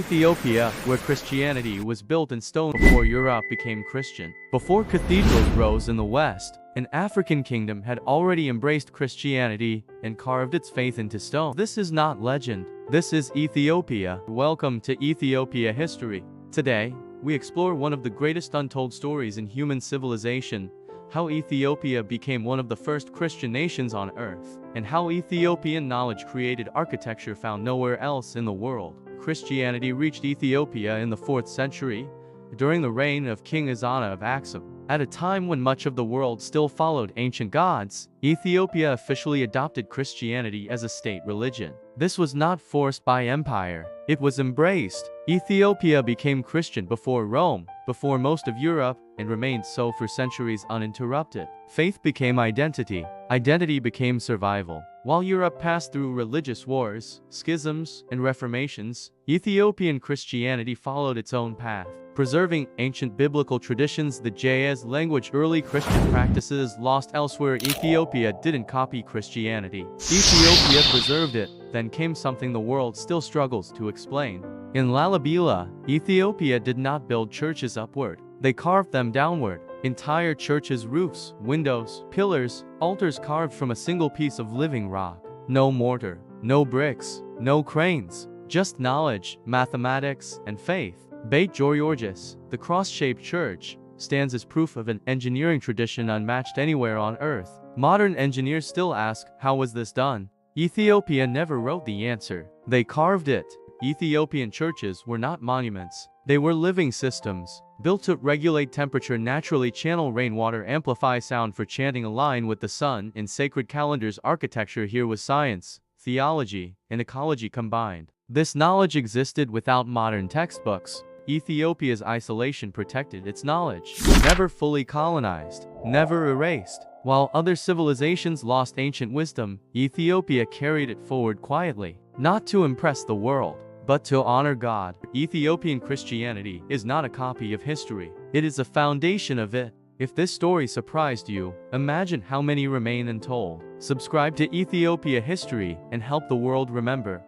Ethiopia, where Christianity was built in stone before Europe became Christian. Before cathedrals rose in the West, an African kingdom had already embraced Christianity and carved its faith into stone. This is not legend. This is Ethiopia. Welcome to Ethiopia History. Today, we explore one of the greatest untold stories in human civilization, how Ethiopia became one of the first Christian nations on earth, and how Ethiopian knowledge created architecture found nowhere else in the world. Christianity reached Ethiopia in the 4th century, during the reign of King Ezana of Aksum. At a time when much of the world still followed ancient gods, Ethiopia officially adopted Christianity as a state religion. This was not forced by empire, it was embraced. Ethiopia became Christian before Rome, before most of Europe, and remained so for centuries uninterrupted. Faith became identity. Identity became survival. While Europe passed through religious wars, schisms, and reformations, Ethiopian Christianity followed its own path. Preserving ancient biblical traditions, the Ge'ez language, early Christian practices lost elsewhere. Ethiopia didn't copy Christianity. Ethiopia preserved it. Then came something the world still struggles to explain. In Lalibela, Ethiopia did not build churches upward. They carved them downward. Entire churches' roofs, windows, pillars, altars carved from a single piece of living rock. No mortar, no bricks, no cranes, just knowledge, mathematics, and faith. Beit Georges, the cross-shaped church, stands as proof of an engineering tradition unmatched anywhere on earth. Modern engineers still ask, how was this done? Ethiopia never wrote the answer. They carved it. Ethiopian churches were not monuments. They were living systems, built to regulate temperature, naturally channel rainwater, amplify sound for chanting, align with the sun. In sacred calendars, architecture here was science, theology, and ecology combined. This knowledge existed without modern textbooks. Ethiopia's isolation protected its knowledge. Never fully colonized, never erased. While other civilizations lost ancient wisdom, Ethiopia carried it forward quietly, not to impress the world, but to honor God. Ethiopian Christianity is not a copy of history. It is a foundation of it. If this story surprised you, imagine how many remain untold. Subscribe to Ethiopia History and help the world remember.